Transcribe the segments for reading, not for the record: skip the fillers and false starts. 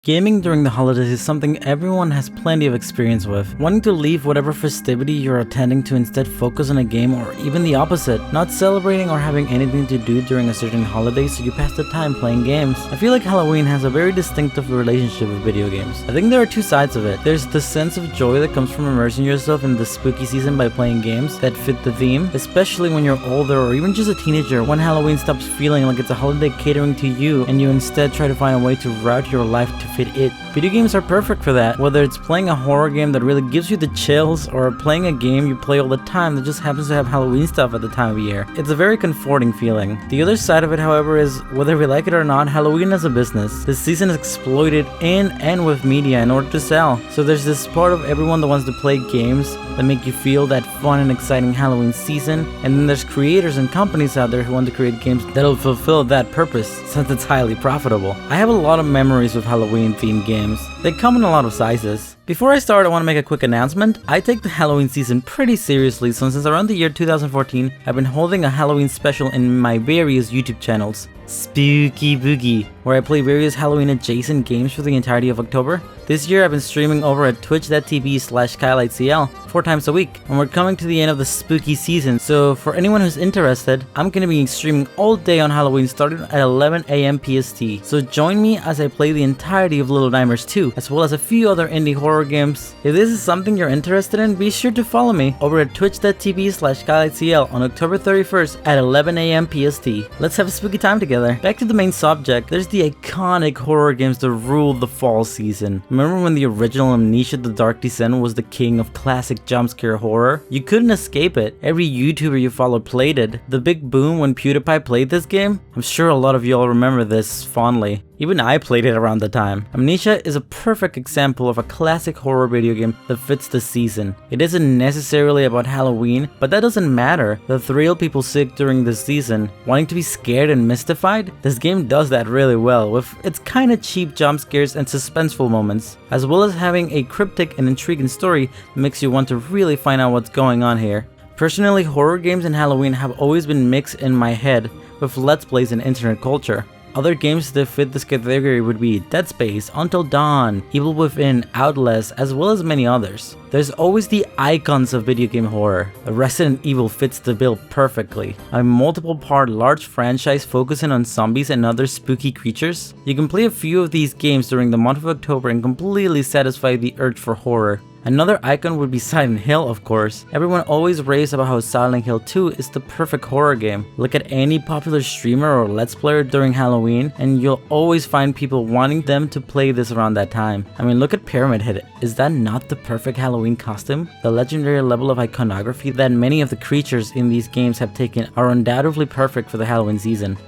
Gaming during the holidays is something everyone has plenty of experience with. Wanting to leave whatever festivity you're attending to instead focus on a game, or even the opposite, not celebrating or having anything to do during a certain holiday so you pass the time playing games. I feel like Halloween has a very distinctive relationship with video games. I think there are two sides of it. There's the sense of joy that comes from immersing yourself in the spooky season by playing games that fit the theme, especially when you're older or even just a teenager, when Halloween stops feeling like it's a holiday catering to you and you instead try to find a way to route your life to fit it. Video games are perfect for that, whether it's playing a horror game that really gives you the chills or playing a game you play all the time that just happens to have Halloween stuff at the time of year. It's a very comforting feeling. The other side of it, however, is whether we like it or not, Halloween is a business. This season is exploited in and with media in order to sell. So there's this part of everyone that wants to play games that make you feel that fun and exciting Halloween season, and then there's creators and companies out there who want to create games that'll fulfill that purpose since it's highly profitable. I have a lot of memories with Halloween themed games. They come in a lot of sizes. Before I start, I want to make a quick announcement. I take the Halloween season pretty seriously, so since around the year 2014, I've been holding a Halloween special in my various YouTube channels. Spooky Boogie, where I play various Halloween adjacent games for the entirety of October. This year I've been streaming over at twitch.tv/KylightCL 4 times a week, and we're coming to the end of the spooky season, so for anyone who's interested, I'm gonna be streaming all day on Halloween starting at 11 AM PST. So join me as I play the entirety of Little Nightmares 2, as well as a few other indie horror games. If this is something you're interested in, be sure to follow me over at twitch.tv/KylightCL on October 31st at 11 AM PST. Let's have a spooky time together. Back to the main subject, there's the iconic horror games that ruled the fall season. Remember when the original Amnesia: The Dark Descent was the king of classic jumpscare horror? You couldn't escape it. Every YouTuber you followed played it. The big boom when PewDiePie played this game? I'm sure a lot of y'all remember this fondly. Even I played it around the time. Amnesia is a perfect example of a classic horror video game that fits the season. It isn't necessarily about Halloween, but that doesn't matter. The thrill people seek during this season, wanting to be scared and mystified, this game does that really well with its kinda cheap jump scares and suspenseful moments, as well as having a cryptic and intriguing story that makes you want to really find out what's going on here. Personally, horror games and Halloween have always been mixed in my head with Let's Plays and internet culture. Other games that fit this category would be Dead Space, Until Dawn, Evil Within, Outlast, as well as many others. There's always the icons of video game horror. Resident Evil fits the bill perfectly. A multiple part large franchise focusing on zombies and other spooky creatures. You can play a few of these games during the month of October and completely satisfy the urge for horror. Another icon would be Silent Hill, of course. Everyone always raves about how Silent Hill 2 is the perfect horror game. Look at any popular streamer or Let's Player during Halloween, and you'll always find people wanting them to play this around that time. I mean, look at Pyramid Head. Is that not the perfect Halloween costume? The legendary level of iconography that many of the creatures in these games have taken are undoubtedly perfect for the Halloween season.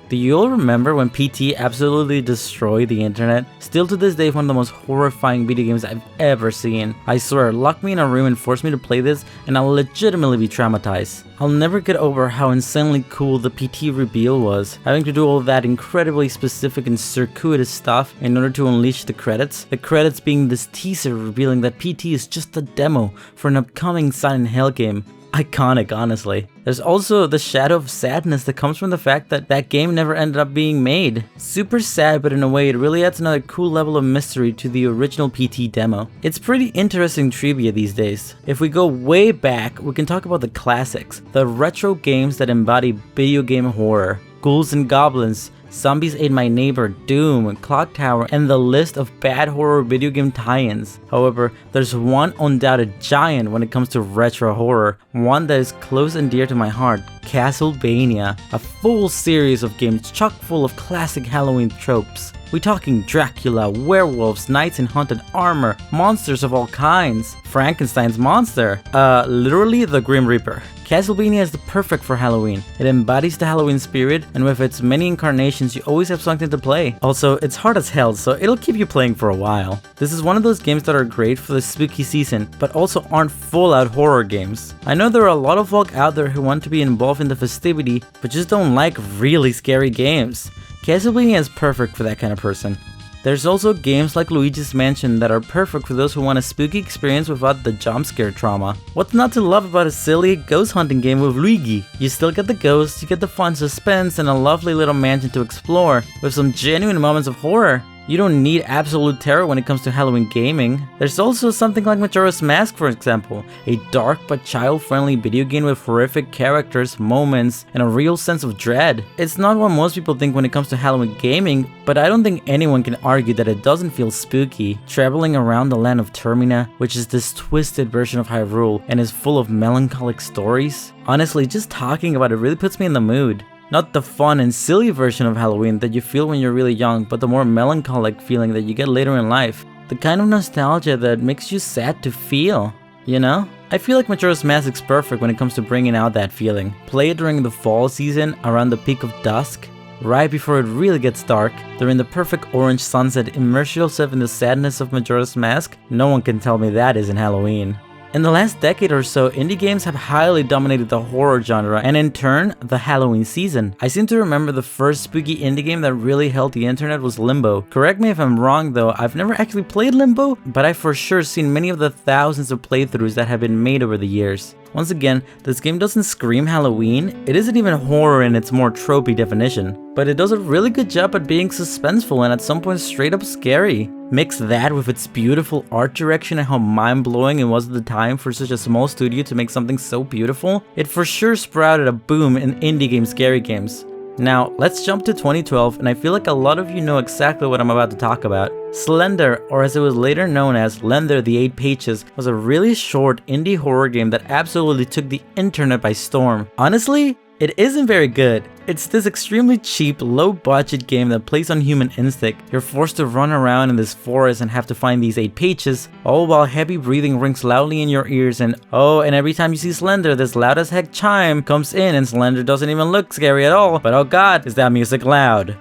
Do you all remember when PT absolutely destroyed the internet? Still to this day, one of the most horrifying video games I've ever seen. I swear, lock me in a room and force me to play this and I'll legitimately be traumatized. I'll never get over how insanely cool the PT reveal was. Having to do all that incredibly specific and circuitous stuff in order to unleash the credits. The credits being this teaser revealing that PT is just a demo for an upcoming Silent Hill game. Iconic, honestly. There's also the shadow of sadness that comes from the fact that that game never ended up being made. Super sad, but in a way it really adds another cool level of mystery to the original PT demo. It's pretty interesting trivia these days. If we go way back, we can talk about the classics, the retro games that embody video game horror. Ghouls and Goblins, Zombies Ate My Neighbor, Doom, Clock Tower, and the list of bad horror video game tie-ins. However, there's one undoubted giant when it comes to retro horror, one that is close and dear to my heart, Castlevania. A full series of games chock full of classic Halloween tropes. We talking Dracula, werewolves, knights in haunted armor, monsters of all kinds, Frankenstein's monster, literally the Grim Reaper. Castlevania is the perfect for Halloween. It embodies the Halloween spirit, and with its many incarnations you always have something to play. Also, it's hard as hell, so it'll keep you playing for a while. This is one of those games that are great for the spooky season, but also aren't full-out horror games. I know there are a lot of folk out there who want to be involved in the festivity, but just don't like really scary games. Castlevania is perfect for that kind of person. There's also games like Luigi's Mansion that are perfect for those who want a spooky experience without the jump scare trauma. What's not to love about a silly ghost hunting game with Luigi? You still get the ghosts, you get the fun suspense, and a lovely little mansion to explore, with some genuine moments of horror. You don't need absolute terror when it comes to Halloween gaming. There's also something like Majora's Mask, for example, a dark but child-friendly video game with horrific characters, moments, and a real sense of dread. It's not what most people think when it comes to Halloween gaming, but I don't think anyone can argue that it doesn't feel spooky. Traveling around the land of Termina, which is this twisted version of Hyrule and is full of melancholic stories. Honestly, just talking about it really puts me in the mood. Not the fun and silly version of Halloween that you feel when you're really young, but the more melancholic feeling that you get later in life. The kind of nostalgia that makes you sad to feel, you know? I feel like Majora's Mask is perfect when it comes to bringing out that feeling. Play it during the fall season, around the peak of dusk, right before it really gets dark, during the perfect orange sunset. Immerse yourself in the sadness of Majora's Mask. No one can tell me that isn't Halloween. In the last decade or so, indie games have highly dominated the horror genre and in turn, the Halloween season. I seem to remember the first spooky indie game that really held the internet was Limbo. Correct me if I'm wrong though, I've never actually played Limbo, but I've for sure seen many of the thousands of playthroughs that have been made over the years. Once again, this game doesn't scream Halloween, it isn't even horror in its more tropey definition, but it does a really good job at being suspenseful and at some point straight up scary. Mix that with its beautiful art direction and how mind-blowing it was at the time for such a small studio to make something so beautiful, it for sure sprouted a boom in indie game scary games. Now, let's jump to 2012, and I feel like a lot of you know exactly what I'm about to talk about. Slender, or as it was later known as Lender the 8 Pages, was a really short indie horror game that absolutely took the internet by storm. Honestly, it isn't very good. It's this extremely cheap, low-budget game that plays on human instinct. You're forced to run around in this forest and have to find these 8 pages, all while heavy breathing rings loudly in your ears and every time you see Slender, this loud as heck chime comes in and Slender doesn't even look scary at all, but oh god, is that music loud.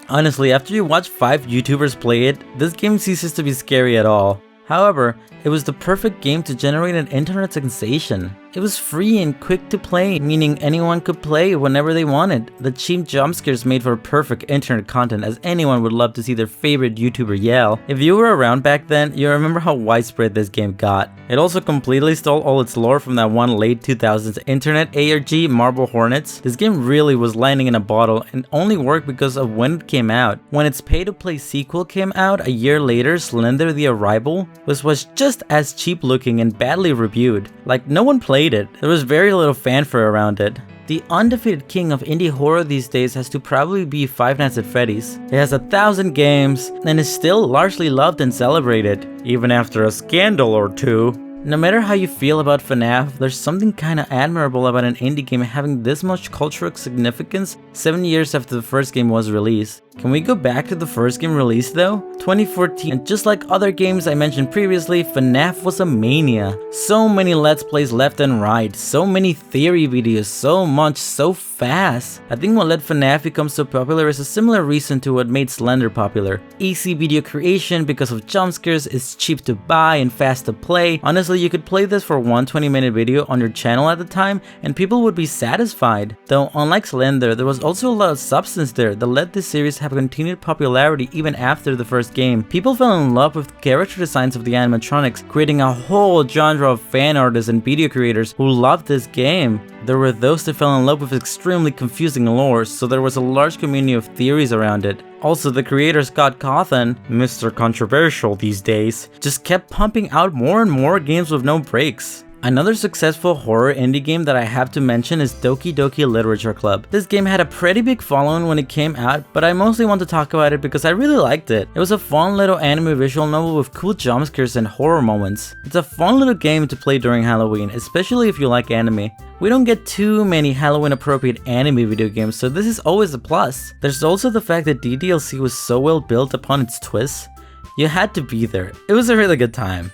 Honestly, after you watch 5 YouTubers play it, this game ceases to be scary at all. However, it was the perfect game to generate an internet sensation. It was free and quick to play, meaning anyone could play whenever they wanted. The cheap jump scares made for perfect internet content, as anyone would love to see their favorite YouTuber yell. If you were around back then, you remember how widespread this game got. It also completely stole all its lore from that one late 2000s internet ARG, Marble Hornets. This game really was lightning in a bottle and only worked because of when it came out. When its pay-to-play sequel came out a year later, Slender the Arrival, was just as cheap looking and badly reviewed. Like, no one played it. There was very little fanfare around it. The undefeated king of indie horror these days has to probably be Five Nights at Freddy's. It has 1,000 games and is still largely loved and celebrated, even after a scandal or two. No matter how you feel about FNAF, there's something kinda admirable about an indie game having this much cultural significance 7 years after the first game was released. Can we go back to the first game released though? 2014, and just like other games I mentioned previously, FNAF was a mania. So many Let's Plays left and right, so many theory videos, so much, so fast. I think what led FNAF become so popular is a similar reason to what made Slender popular. Easy video creation because of jump scares, it's cheap to buy and fast to play. Honestly, you could play this for one 20-minute video on your channel at the time and people would be satisfied. Though unlike Slender, there was also a lot of substance there that let this series have continued popularity even after the first game. People fell in love with the character designs of the animatronics, creating a whole genre of fan artists and video creators who loved this game. There were those that fell in love with extremely confusing lore, so there was a large community of theories around it. Also, the creator Scott Cawthon, Mr. Controversial these days, just kept pumping out more and more games with no breaks. Another successful horror indie game that I have to mention is Doki Doki Literature Club. This game had a pretty big following when it came out, but I mostly want to talk about it because I really liked it. It was a fun little anime visual novel with cool jump scares and horror moments. It's a fun little game to play during Halloween, especially if you like anime. We don't get too many Halloween appropriate anime video games, so this is always a plus. There's also the fact that DDLC was so well built upon its twists. You had to be there. It was a really good time.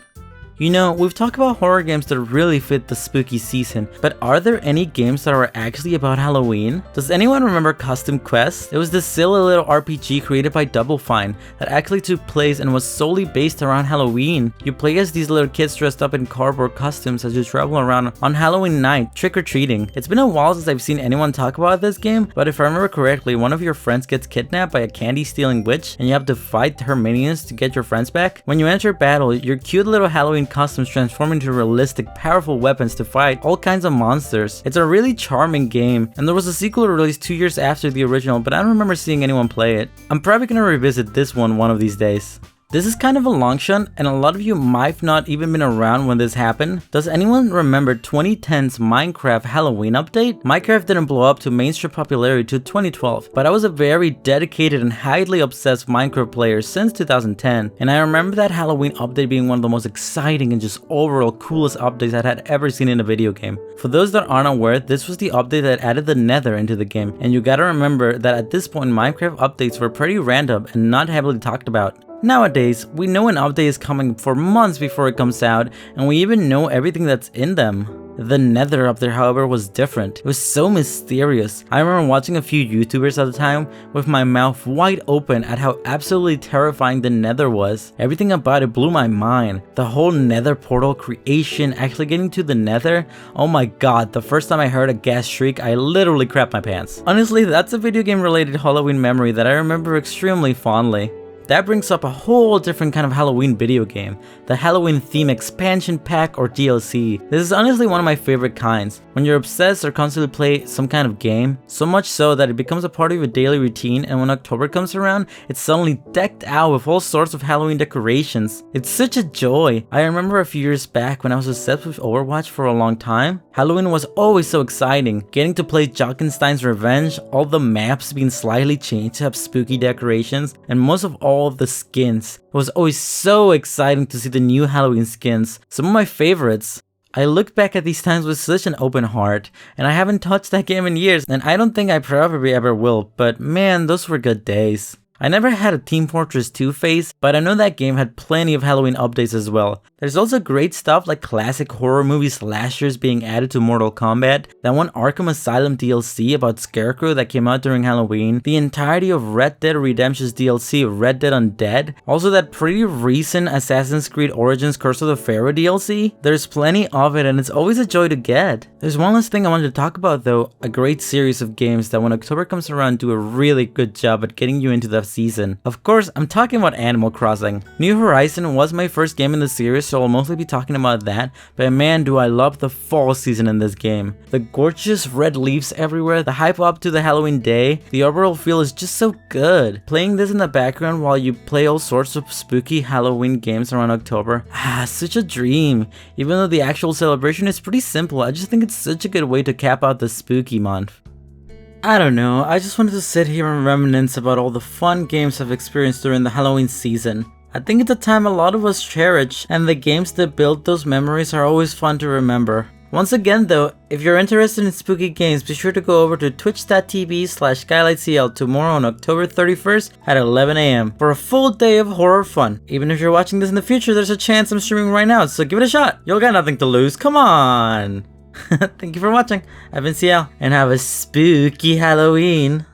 You know, we've talked about horror games that really fit the spooky season, but are there any games that are actually about Halloween? Does anyone remember Custom Quest? It was this silly little RPG created by Double Fine that actually took place and was solely based around Halloween. You play as these little kids dressed up in cardboard costumes as you travel around on Halloween night, trick-or-treating. It's been a while since I've seen anyone talk about this game, but if I remember correctly, one of your friends gets kidnapped by a candy-stealing witch and you have to fight her minions to get your friends back. When you enter battle, your cute little Halloween costumes transform into realistic, powerful weapons to fight all kinds of monsters. It's a really charming game, and there was a sequel released 2 years after the original, but I don't remember seeing anyone play it. I'm probably gonna revisit this one of these days. This is kind of a long shot, and a lot of you might not even been around when this happened. Does anyone remember 2010's Minecraft Halloween update? Minecraft didn't blow up to mainstream popularity till 2012, but I was a very dedicated and highly obsessed Minecraft player since 2010, and I remember that Halloween update being one of the most exciting and just overall coolest updates I had ever seen in a video game. For those that aren't aware, this was the update that added the Nether into the game, and you gotta remember that at this point Minecraft updates were pretty random and not heavily talked about. Nowadays, we know an update is coming for months before it comes out, and we even know everything that's in them. The Nether update, however, was different. It was so mysterious. I remember watching a few YouTubers at the time with my mouth wide open at how absolutely terrifying the Nether was. Everything about it blew my mind. The whole Nether portal creation, actually getting to the Nether, oh my god, the first time I heard a gas shriek, I literally crapped my pants. Honestly, that's a video game related Halloween memory that I remember extremely fondly. That brings up a whole different kind of Halloween video game, the Halloween theme expansion pack or DLC. This is honestly one of my favorite kinds. When you're obsessed or constantly play some kind of game, so much so that it becomes a part of your daily routine, and when October comes around, it's suddenly decked out with all sorts of Halloween decorations. It's such a joy. I remember a few years back when I was obsessed with Overwatch for a long time, Halloween was always so exciting. Getting to play Jockenstein's Revenge, all the maps being slightly changed to have spooky decorations, and most of all, the skins. It was always so exciting to see the new Halloween skins, some of my favorites. I look back at these times with such an open heart, and I haven't touched that game in years, and I don't think I probably ever will, but man, those were good days. I never had a Team Fortress 2 phase, but I know that game had plenty of Halloween updates as well. There's also great stuff like classic horror movie slashers being added to Mortal Kombat, that one Arkham Asylum DLC about Scarecrow that came out during Halloween, the entirety of Red Dead Redemption's DLC Red Dead Undead, also that pretty recent Assassin's Creed Origins Curse of the Pharaoh DLC. There's plenty of it, and it's always a joy to get. There's one last thing I wanted to talk about though, a great series of games that when October comes around do a really good job at getting you into the season. Of course, I'm talking about Animal Crossing. New Horizon was my first game in the series, so I'll mostly be talking about that, but man do I love the fall season in this game. The gorgeous red leaves everywhere, the hype up to the Halloween day, the overall feel is just so good. Playing this in the background while you play all sorts of spooky Halloween games around October, such a dream. Even though the actual celebration is pretty simple, I just think it's such a good way to cap out the spooky month. I don't know, I just wanted to sit here and reminisce about all the fun games I've experienced during the Halloween season. I think it's a time a lot of us cherish, and the games that build those memories are always fun to remember. Once again though, if you're interested in spooky games, be sure to go over to twitch.tv/skylightcl tomorrow on October 31st at 11 AM for a full day of horror fun. Even if you're watching this in the future, there's a chance I'm streaming right now, so give it a shot. You'll got nothing to lose, come on! Thank you for watching. I've been CL, and have a spooky Halloween.